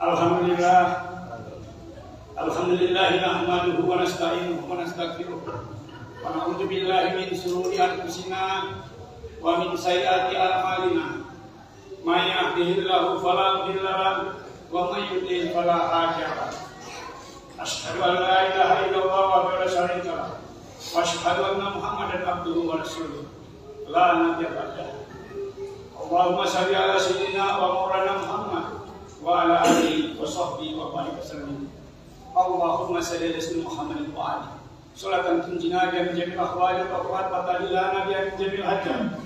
Alhamdulillah nahmaduhu wa nasta'inuhu wa nastaghfiruh wa na'udzu billahi min shururi anfusina wa min sayyiati a'malina. May yahdihillahu fala mudilla lahu wa may yudlil fala hadiya lahu. Asyhadu an la ilaha illallah wa la syarika lahu wa asyhadu anna Muhammadan abduhu wa rasuluh la nabiyya ba'dahu. Allahumma shalli ala sayyidina wa maulana Muhammad wa ala alihi wa sahbihi wa barik wasallam. Allahumma salli ala sayyidina Muhammad wa ali salatan tunjina biha min jami'il ahwali wa taqwat wa tadillana biha min jami'il hajat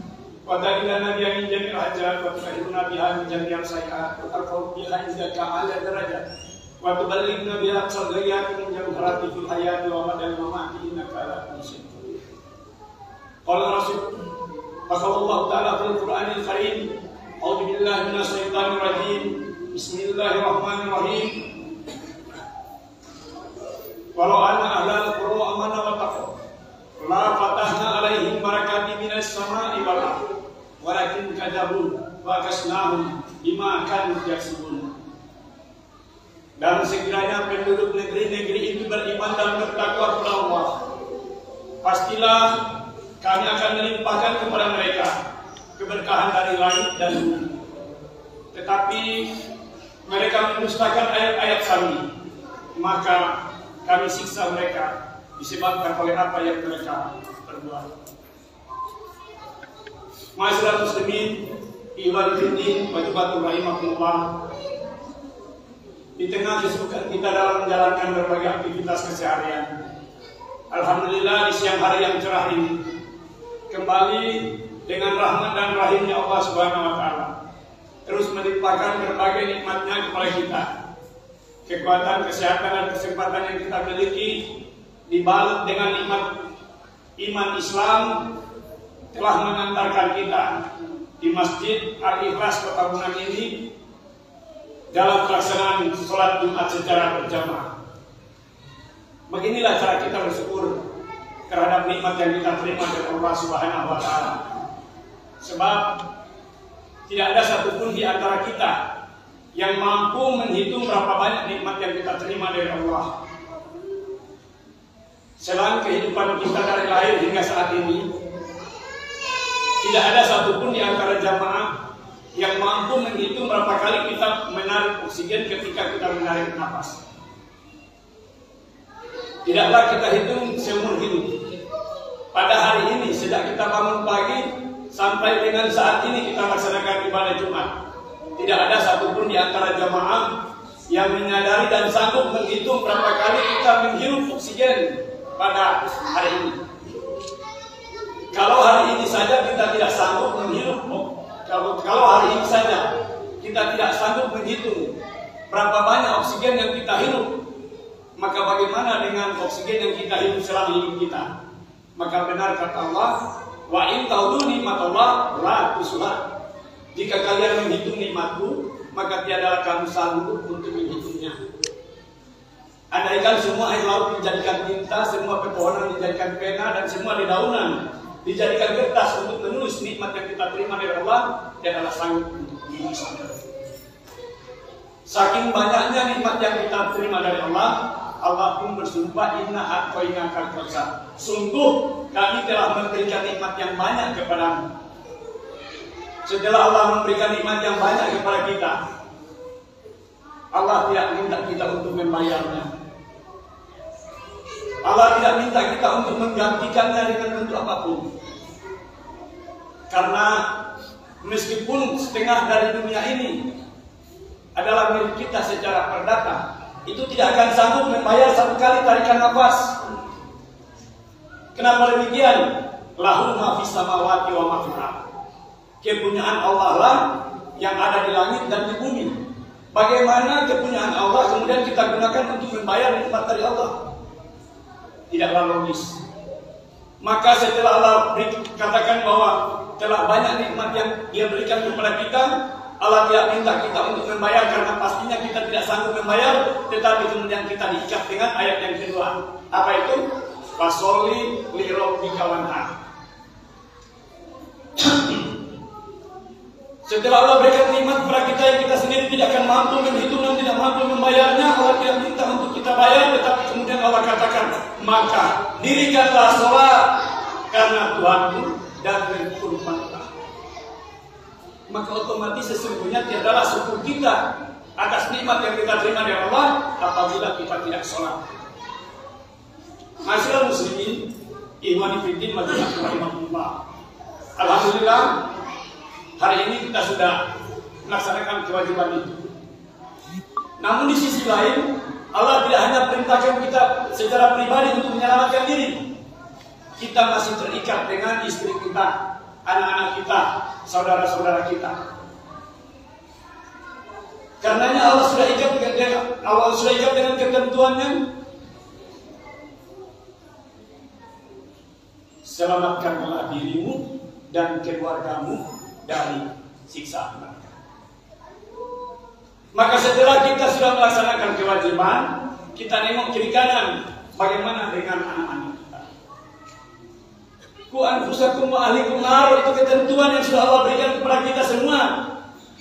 wa tadillana biha min jami'il hajat wa tukhrijuna biha min jami'il sayyi'at wa tarfa'u biha indaka 'ala darajat wa tuballighuna biha aqsal ghayat min jawharati fil hayati wa madal mamati innaka 'ala kulli syai'in qadir. Qala Rasul Allah Ta'ala fil Qur'anil Karim, a'udzu billahi minasy syaithanir rajim. Bismillahirrahmanirrahim. Walau anna ahlal qura amana wa taqwa la fatahna alaihim barakatin minas sama'i wal ardh walakin kadzabu wa kasnahum bima kanu yaksubun. Dan sekiranya penduduk negeri-negeri itu beriman dan bertakwa kepada Allah, pastilah kami akan melimpahkan kepada mereka keberkahan dari langit dan bumi. Tetapi mereka mendustakan ayat-ayat kami, maka kami siksa mereka disebabkan oleh apa yang mereka perbuat. Ma'asyiral muslimin, ikhwan fillah, wa jamaah rahimakumullah. Di tengah kesibukan kita dalam menjalankan berbagai aktivitas keseharian, alhamdulillah di siang hari yang cerah ini kembali dengan rahmat dan rahimnya Allah Subhanahu wa Ta'ala terus melimpahkan berbagai nikmatnya kepada kita. Kekuatan, kesehatan, dan kesempatan yang kita miliki dibalut dengan nikmat iman Islam telah mengantarkan kita di Masjid Al-Ikhlas Kota Bungan ini dalam pelaksanaan sholat Jumat secara berjamaah. Beginilah cara kita bersyukur terhadap nikmat yang kita terima dari Allah Subhanahu wa Ta'ala. Sebab tidak ada satupun di antara kita yang mampu menghitung berapa banyak nikmat yang kita terima dari Allah. Selama kehidupan kita dari lahir hingga saat ini, tidak ada satupun di antara jamaah yang mampu menghitung berapa kali kita menarik oksigen ketika kita menarik nafas. Tidaklah kita hitung seumur hidup. Pada hari ini, sejak kita bangun pagi sampai dengan saat ini kita laksanakan ibadah Jumat, tidak ada satupun di antara jamaah yang menyadari dan sanggup menghitung berapa kali kita menghirup oksigen pada hari ini. Kalau hari ini saja kita tidak sanggup menghirup, kalau hari ini saja kita tidak sanggup menghitung berapa banyak oksigen yang kita hirup, maka bagaimana dengan oksigen yang kita hirup selama hidup kita? Maka benar kata Allah, wa in ta'udu nikmatallah la tuhsuha. Jika kalian menghitung nikmatku, maka tiadalah kamu sanggup untuk menghitungnya. Andaikan semua air laut dijadikan tinta, semua pepohonan dijadikan pena, dan semua dedaunan dijadikan kertas untuk menulis nikmat yang kita terima dari Allah, tiadalah sanggup untuk menulisnya. Saking banyaknya nikmat yang kita terima dari Allah, Allah pun bersumpah, inna a'tainakal kautsar. Sungguh kami telah memberikan nikmat yang banyak kepadamu. Setelah Allah memberikan nikmat yang banyak kepada kita, Allah tidak minta kita untuk membayarnya. Allah tidak minta kita untuk menggantikannya dengan bentuk apapun. Karena meskipun setengah dari dunia ini adalah milik kita secara perdata, itu tidak akan sanggup membayar satu kali tarikan nafas. Kenapa demikian? Lahu ma fis samawati wa ma fil ardh. Kepunyaan Allah lah yang ada di langit dan di bumi. Bagaimana kepunyaan Allah kemudian kita gunakan untuk membayar nikmat dari Allah? Tidaklah logis. Maka setelah Allah katakan bahwa telah banyak nikmat yang Dia berikan kepada kita, Allah tidak minta kita untuk membayar karena pastinya kita tidak sanggup membayar, tetapi kemudian kita diikat dengan ayat yang kedua. Apa itu? Fasholli li rabbika wanhar. Setelah Allah berikan nikmat kepada kita yang kita sendiri tidak akan mampu menghitung dan tidak mampu membayarnya, Allah tidak minta untuk kita bayar, tetapi kemudian Allah katakan, maka dirikanlah sholat karena Tuhanmu dan berkurbanlah. Maka otomatis sesungguhnya tiadalah syukur kita atas nikmat yang kita terima dari Allah apabila kita tidak sholat. Masyaallah muslimin, ikhwani fiddin majmu'ah rahimahullah. Alhamdulillah, hari ini kita sudah melaksanakan kewajiban itu. Namun di sisi lain, Allah tidak hanya perintahkan kita secara pribadi untuk menyelamatkan diri. Kita masih terikat dengan istri kita, anak-anak kita, saudara-saudara kita. Karenanya Allah sudah ikat dengan ketentuannya. Selamatkanlah dirimu dan keluargamu dari siksa neraka. Maka setelah kita sudah melaksanakan kewajiban, kita nengok kiri kanan, bagaimana dengan anak-anak kita. Ku anfusakum wa ahlikum nar, itu ketentuan yang sudah Allah berikan kepada kita semua.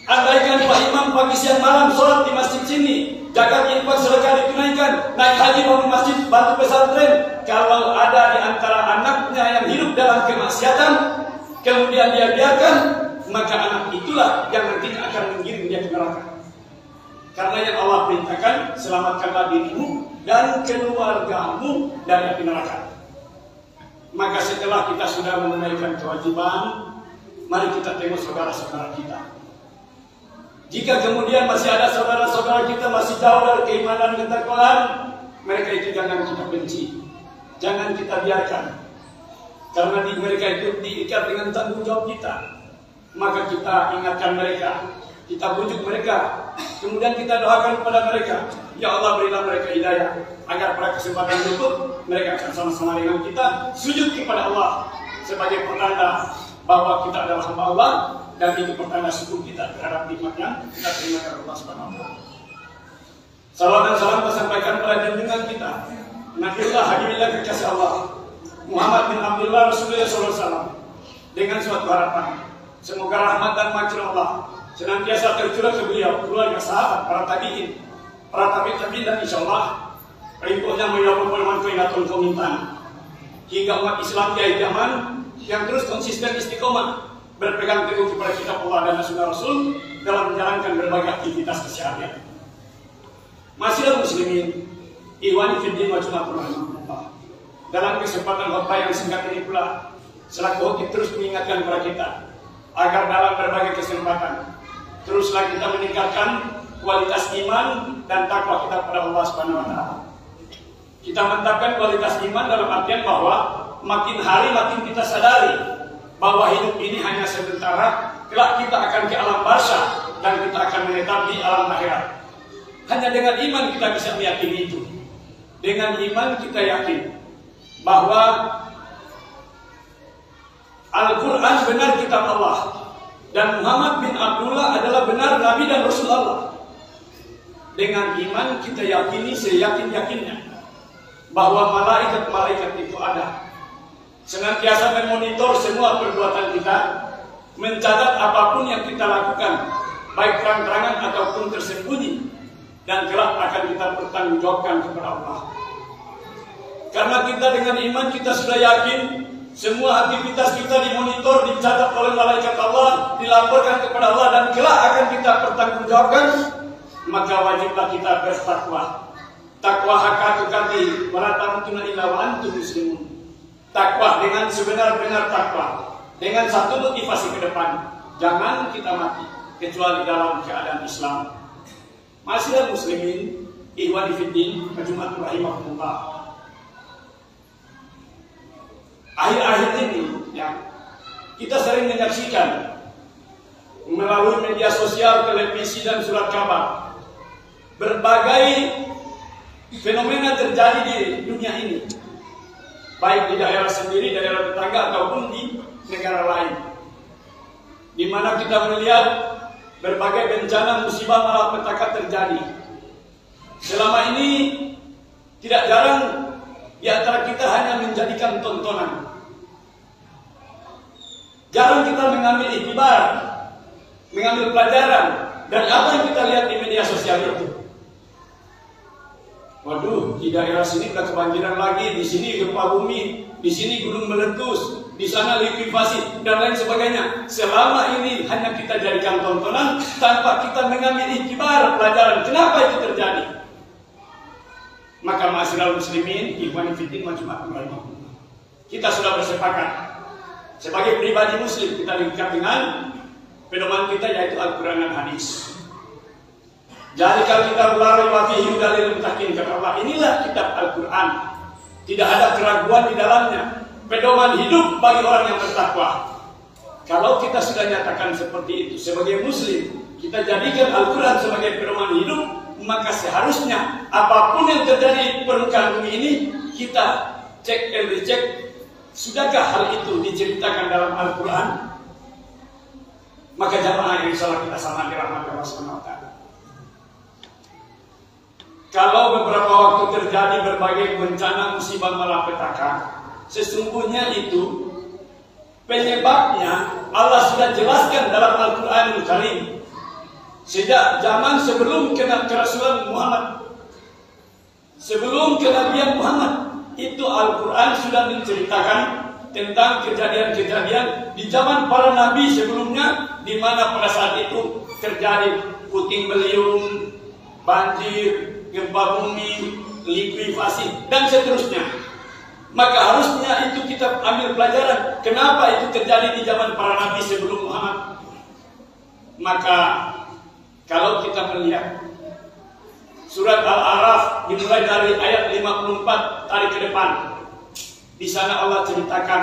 Andaikan Pak Imam pagi siang malam sholat di masjid sini, zakat infak sedekah ditunaikan, naik haji bangun masjid, bantu pesantren, kalau ada di antara anaknya yang hidup dalam kemaksiatan, kemudian dia biarkan, maka anak itulah yang nantinya akan menggiring dia ke neraka. Karena yang Allah perintahkan, selamatkanlah dirimu dan keluargamu dari api neraka. Maka setelah kita sudah menunaikan kewajiban, mari kita tengok saudara-saudara kita. Jika kemudian masih ada saudara-saudara kita masih jauh dari keimanan dan ketakwaan, mereka itu jangan kita benci, jangan kita biarkan. Karena mereka itu diikat dengan tanggung jawab kita. Maka kita ingatkan mereka, kita bujuk mereka, kemudian kita doakan kepada mereka, ya Allah berilah mereka hidayah, agar pada kesempatan berikut mereka akan sama-sama dengan kita sujud kepada Allah sebagai pertanda bahwa kita adalah hamba Allah, dan itu pertanda syukur kita terhadap nikmat yang kita terima dari Allah Subhanahu wa taala. Salawat dan salam kita sampaikan pada junjungan kita, Nabiullah Habibillah kekasih Allah, Muhammad bin Abdullah Rasulullah SAW, dengan suatu harapan, semoga rahmat dan makhluk Allah senantiasa tercurah ke beliau, keluarga, sahabat, para tabi'in, para tabi'in, dan insyaallah rindunya menyapa permohonan kainatul komintan hingga umat Islam di zaman yang terus konsisten istiqomah berpegang teguh kepada kitab Allah dan sunnah Rasul dalam menjalankan berbagai aktivitas keseharian. Masih muslimin, ikhwani fiddin majmu'ah rahimahullah. Dalam kesempatan khutbah yang singkat ini pula, selaku hoki terus mengingatkan kepada kita agar dalam berbagai kesempatan teruslah kita meningkatkan kualitas iman dan takwa kita kepada Allah Subhanahu wa taala. Kita mantapkan kualitas iman dalam artian bahwa makin hari makin kita sadari bahwa hidup ini hanya sementara, kelak kita akan ke alam barzakh dan kita akan menetap di alam akhirat. Hanya dengan iman kita bisa meyakini itu. Dengan iman kita yakin bahwa Al-Quran benar kitab Allah dan Muhammad bin Abdullah adalah benar Nabi dan Rasul Allah. Dengan iman kita yakini seyakin-yakinnya bahwa malaikat-malaikat itu ada, senantiasa memonitor semua perbuatan kita, mencatat apapun yang kita lakukan, baik terang-terangan ataupun tersembunyi, dan kelak akan kita pertanggungjawabkan kepada Allah. Karena kita dengan iman kita sudah yakin semua aktivitas kita dimonitor, dicatat oleh malaikat Allah, dilaporkan kepada Allah, dan kelak akan kita pertanggungjawabkan, maka wajiblah kita bertakwa. Takwa hakikati wala tamutunna illa wa antum muslimun. Takwa dengan sebenar-benar takwa, dengan satu motivasi ke depan, jangan kita mati kecuali dalam keadaan Islam. Masih muslimin, ikhwani fiddin, majmu'ah rahimahullah. Akhir-akhir ini ya, kita sering menyaksikan melalui media sosial, televisi, dan surat kabar berbagai fenomena terjadi di dunia ini, baik di daerah sendiri, daerah tetangga, ataupun di negara lain, di mana kita melihat berbagai bencana musibah malapetaka terjadi. Selama ini tidak jarang di antara kita hanya menjadikan tontonan. Jarang kita mengambil iktibar mengambil pelajaran dari apa yang kita lihat di media sosial itu. Waduh, di daerah sini udah kebanjiran lagi, di sini gempa bumi, di sini gunung meletus, di sana likuifaksi dan lain sebagainya. Selama ini hanya kita jadikan tontonan tanpa kita mengambil iktibar pelajaran kenapa itu terjadi. Maka ma'asyiral muslimin, ikhwan fillah majmu'atul rahimahullah. Kita sudah bersepakat sebagai pribadi muslim kita diikat dengan pedoman kita yaitu Al-Quran dan hadis. Jadi kalau kita berlari wafihi dalil mutakin kata Allah, inilah kitab Al-Quran. Tidak ada keraguan di dalamnya. Pedoman hidup bagi orang yang bertakwa. Kalau kita sudah nyatakan seperti itu sebagai muslim, kita jadikan Al-Quran sebagai pedoman hidup, maka seharusnya apapun yang terjadi di permukaan bumi ini, kita cek and recheck, sudahkah hal itu diceritakan dalam Al-Quran? Maka jamaah yang insyaallah kita sama dirahmati Allah Subhanahu wa taala. Kalau beberapa waktu terjadi berbagai bencana musibah malapetaka, sesungguhnya itu penyebabnya Allah sudah jelaskan dalam Al-Quranul Karim. Sejak zaman sebelum kerasulan Muhammad, sebelum kenabian Muhammad, itu Al-Quran sudah menceritakan tentang kejadian-kejadian di zaman para nabi sebelumnya, di mana pada saat itu terjadi puting beliung, banjir, gempa bumi, likuifaksi, dan seterusnya. Maka harusnya itu kita ambil pelajaran kenapa itu terjadi di zaman para nabi sebelum Muhammad. Maka kalau kita melihat surat Al-A'raf dimulai dari ayat 54 tarik ke depan, di sana Allah ceritakan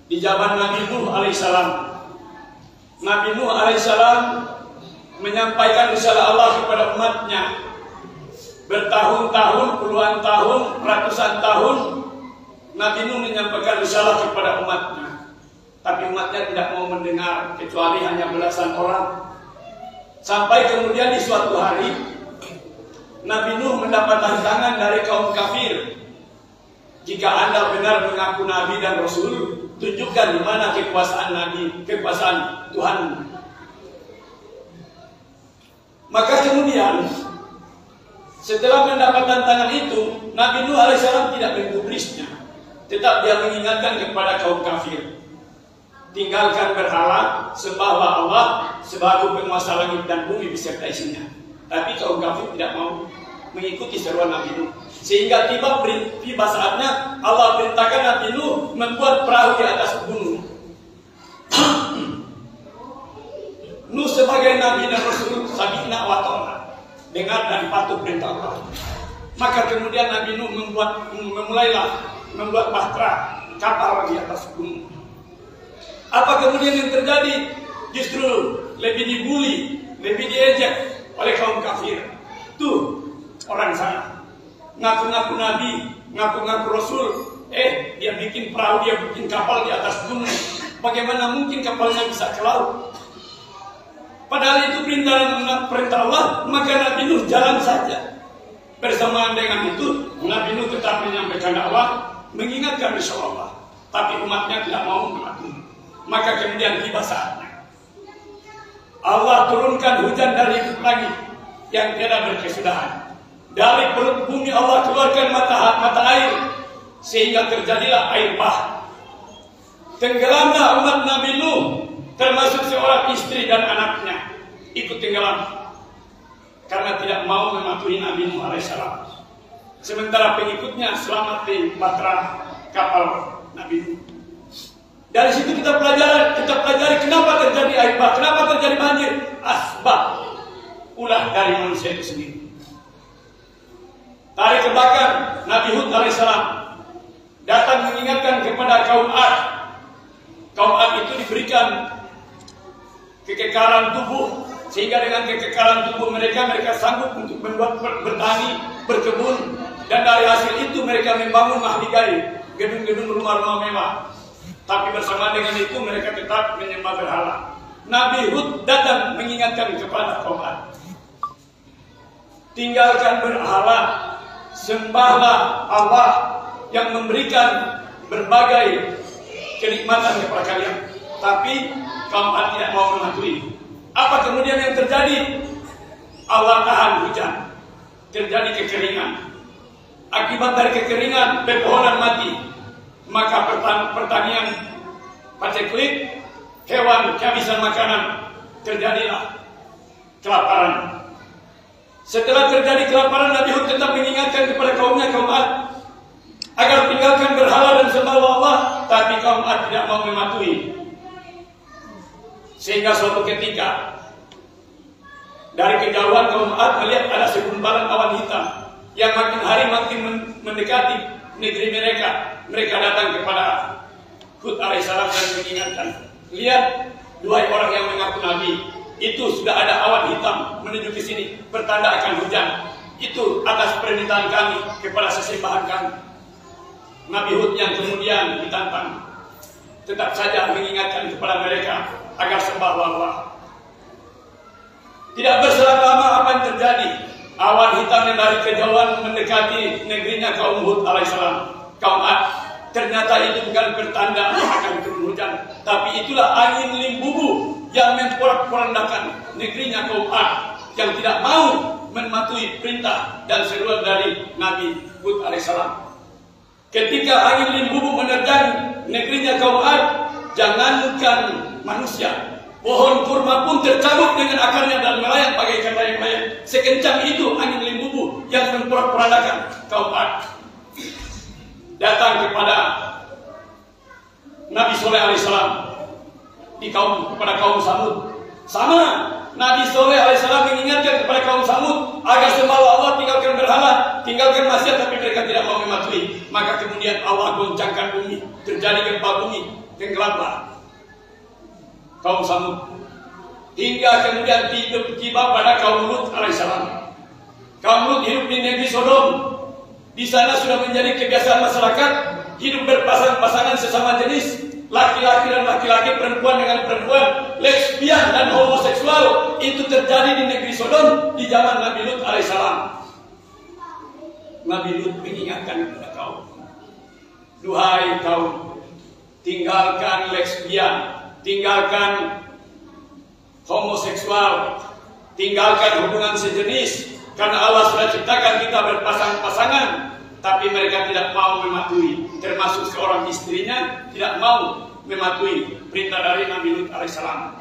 di zaman Nabi Nuh alaihissalam. Nabi Nuh alaihissalam menyampaikan risalah Allah kepada umatnya. Bertahun-tahun, puluhan tahun, ratusan tahun Nabi Nuh menyampaikan risalah kepada umatnya. Tapi umatnya tidak mau mendengar, kecuali hanya belasan orang. Sampai kemudian di suatu hari Nabi Nuh mendapat tantangan dari kaum kafir. Jika Anda benar mengaku Nabi dan Rasul, tunjukkan di mana kekuasaan Nabi, kekuasaan Tuhan. Maka kemudian setelah mendapat tantangan itu, Nabi Nuh alaihissalam tidak menggubrisnya. Tetap dia mengingatkan kepada kaum kafir, tinggalkan berhala, sembahlah Allah sebagai penguasa langit dan bumi beserta isinya. Tapi kaum kafir tidak mau mengikuti seruan Nabi Nuh. Sehingga tiba saatnya Allah perintahkan Nabi Nuh membuat perahu di atas gunung. Nuh sebagai Nabi dan Rasul, sami'na wa ta'na, dengar dan patuh perintah Allah. Maka kemudian Nabi Nuh memulailah membuat bahtera, kapal di atas gunung. Apa kemudian yang terjadi? Justru lebih dibuli, lebih diejek oleh kaum kafir. Tuh orang sana ngaku-ngaku Nabi, ngaku-ngaku Rasul, dia bikin perahu, dia bikin kapal di atas gunung. Bagaimana mungkin kapalnya bisa ke laut? Padahal itu perintah Allah, maka Nabi Nuh jalan saja. Bersamaan dengan itu, Nabi Nuh tetap menyampaikan dakwah, mengingatkan risalah Allah. Tapi umatnya tidak mau mematuhi. Maka kemudian tiba saatnya Allah turunkan hujan dari langit yang tidak berkesudahan. Dari perut bumi Allah keluarkan mata air, sehingga terjadilah air bah. Tenggelamlah umat Nabi Nuh, termasuk seorang istri dan anaknya, ikut tenggelam karena tidak mau mematuhi Nabi Nuh alaihissalam. Sementara pengikutnya selamat di bahtera kapal Nabi Nuh. Dari situ kita pelajari kenapa terjadi air bah, kenapa terjadi banjir. Asbab ulah dari manusia itu sendiri. Tarik ke belakang, Nabi Hud alaihissalam datang mengingatkan kepada kaum Ad. Kaum Ad itu diberikan kekekalan tubuh, sehingga dengan kekekalan tubuh mereka sanggup untuk membuat bertani, berkebun, dan dari hasil itu mereka membangun mahligai, gedung-gedung rumah-rumah mewah. Tapi bersama dengan itu mereka tetap menyembah berhala. Nabi Hud datang mengingatkan kepada kaum Ad, tinggalkan berhala, sembahlah Allah yang memberikan berbagai kenikmatan kepada kalian. Tapi kaum Ad tidak mau mematuhi. Apa kemudian yang terjadi? Allah tahan hujan, terjadi kekeringan. Akibat dari kekeringan, pepohonan mati. Maka pertanian paceklik, hewan kehabisan makanan, terjadilah kelaparan. Setelah terjadi kelaparan, Nabi Hud tetap mengingatkan kepada kaumnya, kaum Ad, agar tinggalkan berhala dan sembah Allah, tapi kaum Ad tidak mau mematuhi. Sehingga suatu ketika dari kejauhan kaum Ad melihat ada segumpalan awan hitam yang makin hari makin mendekati negeri mereka. Mereka datang kepada Hud alaihissalam dan mengingatkan, lihat, dua orang yang mengaku Nabi, itu sudah ada awan hitam menuju ke sini, pertanda akan hujan. Itu atas permintaan kami kepada sesembahan kami. Nabi Hud yang kemudian ditantang tetap saja mengingatkan kepada mereka agar sembah Allah. Tidak berselang lama apa yang terjadi? Awan hitam yang dari kejauhan mendekati negerinya kaum Hud alaihissalam, kaum Ad. Ternyata itu bukan pertanda akan turun hujan, tapi itulah angin limbubu yang memporak-porandakan negerinya kaum Ad, yang tidak mau mematuhi perintah dan seruan dari Nabi Hud alaihissalam. Ketika angin limbubu menerjang negerinya kaum Ad, jangankan manusia, pohon kurma pun tercabut dengan akarnya dan melayang bagaikan layang-layang. Sekencang itu angin limbubu yang memporak-porandakan kaum Ad. Datang kepada Nabi Soleh alaihissalam kepada kaum Samud. Sama, Nabi Soleh alaihissalam mengingatkan kepada kaum Samud agar sembah Allah, tinggalkan berhala, tinggalkan maksiat, tapi mereka tidak mau mematuhi. Maka kemudian Allah goncangkan bumi, terjadi gempa bumi, tenggelamlah kaum Samud. Hingga kemudian tiba pada kaum Lut alaihissalam. Kaum Lut hidup di negeri Sodom. Di sana sudah menjadi kebiasaan masyarakat hidup berpasang-pasangan sesama jenis, laki-laki dan laki-laki, perempuan dengan perempuan, lesbian dan homoseksual. Itu terjadi di negeri Sodom di zaman Nabi Lut alaihissalam. Nabi Lut mengingatkan kepada kaum, duhai kaum, tinggalkan lesbian, tinggalkan homoseksual, tinggalkan hubungan sejenis. Karena Allah sudah ciptakan kita berpasang-pasangan, tapi mereka tidak mau mematuhi. Termasuk seorang istrinya tidak mau mematuhi perintah dari Nabi Lut alaihissalam.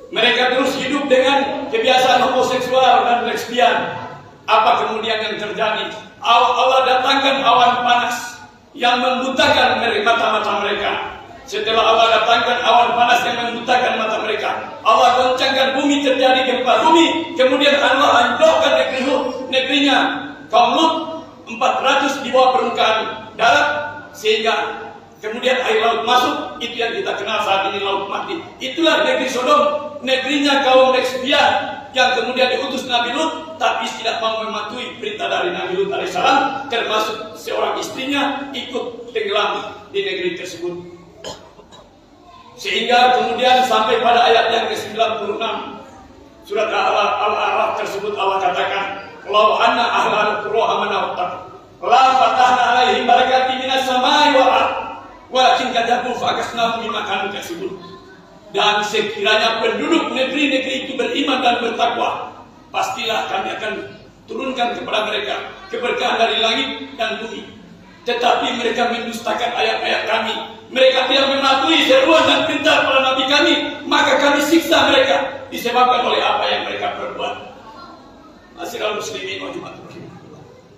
Mereka terus hidup dengan kebiasaan homoseksual dan lesbian. Apa kemudian yang terjadi? Allah datangkan awan panas yang membutakan mata-mata mereka. Setelah Allah datangkan awan panas yang membutakan mata mereka, Allah goncangkan bumi, terjadi gempa bumi. Kemudian Allah anjlokkan negerinya kaum Lut 400 di bawah permukaan darat, sehingga kemudian air laut masuk. Itu yang kita kenal saat ini laut mati. Itulah negeri Sodom, negerinya kaum lesbian yang kemudian diutus Nabi Lut, tapi tidak mau mematuhi perintah dari Nabi Lut alaihissalam, termasuk seorang istrinya ikut tenggelam di negeri tersebut. Sehingga kemudian sampai pada ayat yang ke-96 surat Al-A'raf tersebut Allah katakan, "Lau anna ahlal qura amanu la fatahna alaihim barakatin minas samai wal ardh walakin kadzabu fa akasnahum bima kanu yaksibun." Dan sekiranya penduduk negeri-negeri itu beriman dan bertakwa, pastilah kami akan turunkan kepada mereka keberkahan dari langit dan bumi. Tetapi mereka mendustakan ayat-ayat kami, mereka tidak mematuhi seruan dan perintah para nabi kami, maka kami siksa mereka disebabkan oleh apa yang mereka perbuat. Ma'asyiral muslimin wa jamaah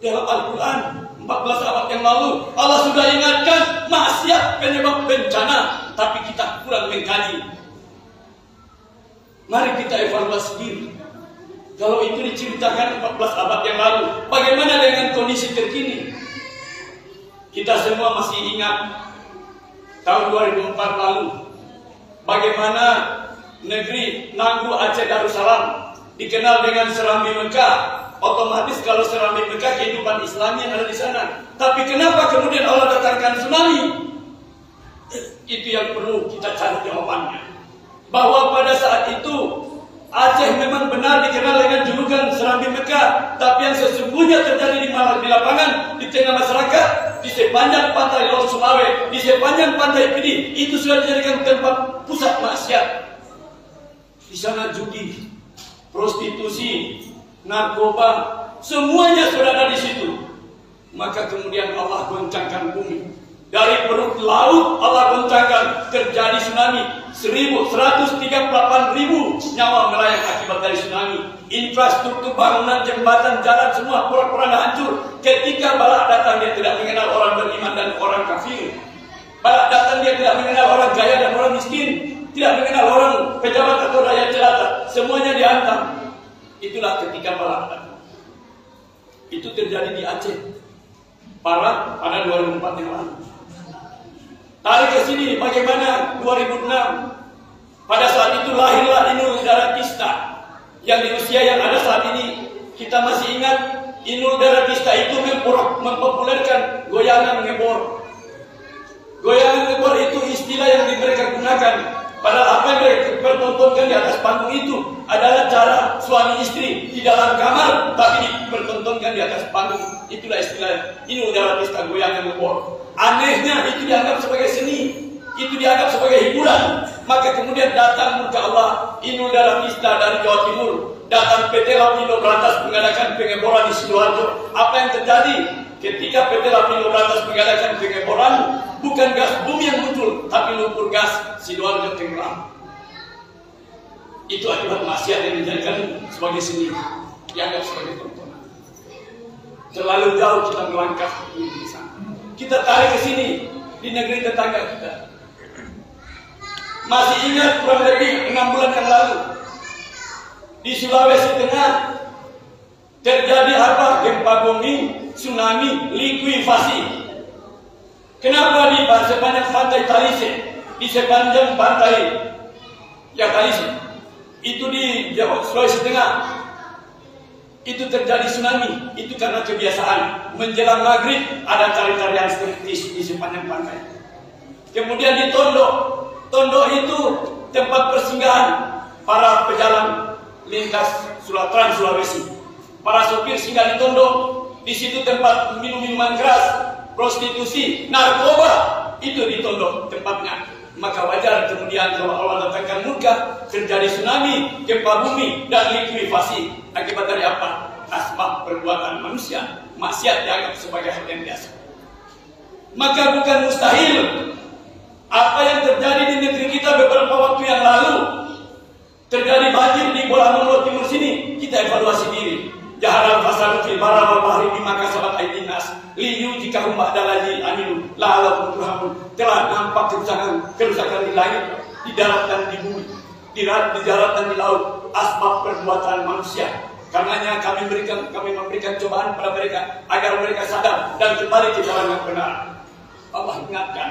dalam Al-Quran 14 abad yang lalu Allah sudah ingatkan maksiat penyebab bencana, tapi kita kurang mengkaji. Mari kita evaluasi diri. Kalau itu diceritakan 14 abad yang lalu, bagaimana dengan kondisi terkini? Kita semua masih ingat tahun 2004 lalu, bagaimana negeri Nanggu Aceh Darussalam dikenal dengan Serambi Mekah. Otomatis kalau Serambi Mekah kehidupan Islamnya ada di sana. Tapi kenapa kemudian Allah datangkan tsunami? Itu yang perlu kita cari jawabannya. Bahwa pada saat itu Aceh memang benar dikenal dengan julukan Serambi Mekah, tapi yang sesungguhnya terjadi di lapangan, di tengah masyarakat, di sepanjang pantai Laut Sulawesi, di sepanjang pantai Pidi, itu sudah dijadikan tempat pusat maksiat. Di sana judi, prostitusi, narkoba, semuanya sudah ada di situ. Maka kemudian Allah goncangkan bumi. Dari perut laut Allah goncangkan, terjadi tsunami. 138.000 nyawa melayang akibat dari tsunami. Infrastruktur bangunan, jembatan, jalan semua porak-poranda hancur. Ketika bala datang, dia tidak mengenal orang beriman dan orang kafir. Bala datang, dia tidak mengenal orang kaya dan orang miskin, tidak mengenal orang pejabat atau rakyat jelata. Semuanya dihantam. Itulah ketika bala datang. Itu terjadi di Aceh pada 2004 yang lalu. Tarik ke sini, bagaimana 2006? Pada saat itu lahirlah Inul Daratista yang di usia yang ada saat ini. Kita masih ingat Inul Daratista itu mempopulerkan goyangan ngebor. Goyangan ngebor itu istilah yang mereka gunakan. Padahal apa yang mereka pertontonkan di atas panggung itu adalah cara suami istri di dalam kamar, tapi dipertontonkan di atas panggung. Itulah istilah Inul Daratista, goyangan ngebor. Anehnya itu dianggap sebagai seni, itu dianggap sebagai hiburan. Maka kemudian datang murka Allah, Inul Daratista dari Jawa Timur, datang PT Lapindo Berantas mengadakan pengeboran di Sidoarjo. Apa yang terjadi? Ketika PT Lapindo Berantas mengadakan pengeboran, bukan gas bumi yang muncul, tapi lumpur gas Sidoarjo tenggelam. Itu akibat maksiat yang dijadikan sebagai seni, dianggap sebagai tontonan. Terlalu jauh kita melangkah di sana. Kita tarik ke sini, di negeri tetangga kita. Masih ingat kurang lebih 6 bulan yang lalu di Sulawesi Tengah terjadi apa? Gempa bumi, tsunami, likuifasi. Kenapa di sepanjang pantai Talise, di sepanjang pantai Talise, itu di Sulawesi Tengah, itu terjadi tsunami? Itu karena kebiasaan menjelang maghrib ada tari-tarian striptis di sepanjang pantai. Kemudian di Tondo itu tempat persinggahan para pejalan lintas Trans Sulawesi. Para sopir singgah di Tondo, di situ tempat minuman keras, prostitusi, narkoba, itu di Tondo tempatnya. Maka wajar kemudian kalau Allah datangkan murka, terjadi tsunami, gempa bumi, dan likuifasi. Akibat dari apa? Asbab perbuatan manusia, maksiat dianggap sebagai hal yang biasa. Maka bukan mustahil apa yang terjadi di negeri kita beberapa waktu yang lalu. Terjadi banjir di Bola Mongo Timur sini, kita evaluasi diri. Jaharal fasadu fil barri wal bahri bima kasabat aydin nas liyu jika umat dalaji aminu la'alakum turhamun. Telah nampak kerusakan di langit, di darat dan di bumi, di darat dan di laut, asbab perbuatan manusia. Karenanya kami memberikan cobaan pada mereka agar mereka sadar dan kembali ke jalan yang benar. Allah ingatkan.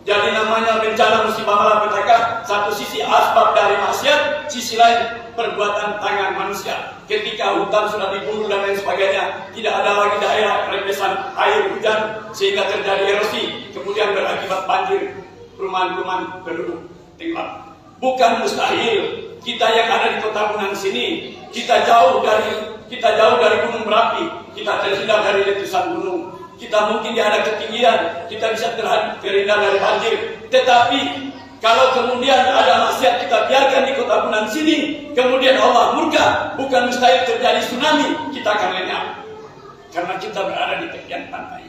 Jadi namanya bencana musibah malapetaka, satu sisi asbab dari maksiat, sisi lain perbuatan tangan manusia. Ketika hutan sudah dibunuh dan lain sebagainya, tidak ada lagi daerah rembesan air hujan sehingga terjadi erosi, kemudian berakibat banjir, perumahan-perumahan penduduk tenggelam. Bukan mustahil kita yang ada di Kota Bunan sini, kita jauh dari gunung berapi, kita terhindar dari letusan gunung. Kita mungkin di ada ketinggian, kita bisa terhindar dari banjir. Tetapi kalau kemudian ada maksiat kita biarkan di Kota Bunan sini, kemudian Allah murka, bukan mustahil terjadi tsunami, kita akan lenyap. Karena kita berada di tepian pantai.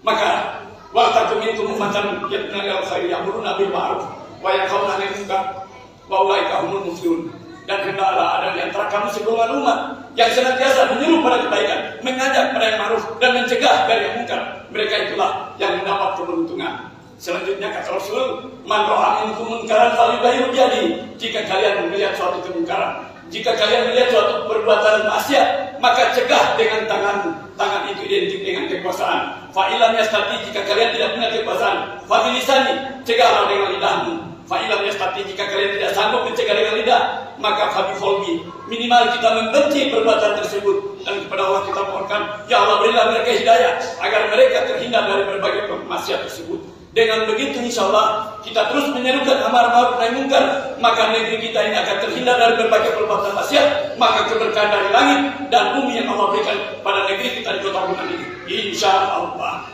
Maka waqtakum minkum ummatan yad'una ilal khairi ya'muruna bil ma'ruf wa yanhauna 'anil munkar wa ulaika humul muflihun. Dan hendaklah ada di antara kamu segolongan umat yang senantiasa menyuruh pada kebaikan, mengajak pada yang ma'ruf dan mencegah dari yang munkar. Mereka itulah yang mendapat keberuntungan. Selanjutnya kata Rasul, man ra'a minkum munkaran falyughayyirhu biyadihi. Jika kalian melihat suatu kemungkaran, jika kalian melihat suatu perbuatan maksiat, maka cegah dengan tanganmu. Tangan itu identik dengan kekuasaan. Fa ilam yastati, jika kalian tidak punya kekuasaan, fa bilisani, cegahlah dengan lidahmu. Fa'ilam yastati, jika kalian tidak sanggup mencegah dengan lidah, maka kami kolbi. Minimal kita membenci perbuatan tersebut. Dan kepada Allah kita mohonkan, ya Allah berilah mereka hidayah, agar mereka terhindar dari berbagai maksiat tersebut. Dengan begitu insya Allah kita terus menyerukan amar ma'ruf nahi munkar, maka negeri kita ini akan terhindar dari berbagai perbuatan maksiat. Maka keberkahan dari langit dan bumi yang Allah berikan pada negeri kita di Kota Bunan ini, insya Allah.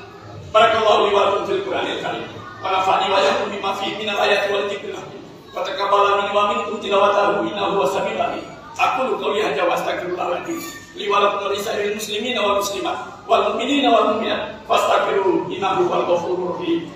Barakallahu li wa lakum fil Qur'anil Karim. Wa nafa'ani wa iyyakum bima fihi minal ayati wal dzikril hakim. wa taqabbal minni wa minkum tilawatahu innahu huwas samiul alim. Aqulu qawli hadza wa astaghfirullahaladzim li wa lakum wa lisa'iril muslimina wal muslimat wal mu'minina wal mu'minat fastaghfiruhu innahu huwal ghafurur rahim.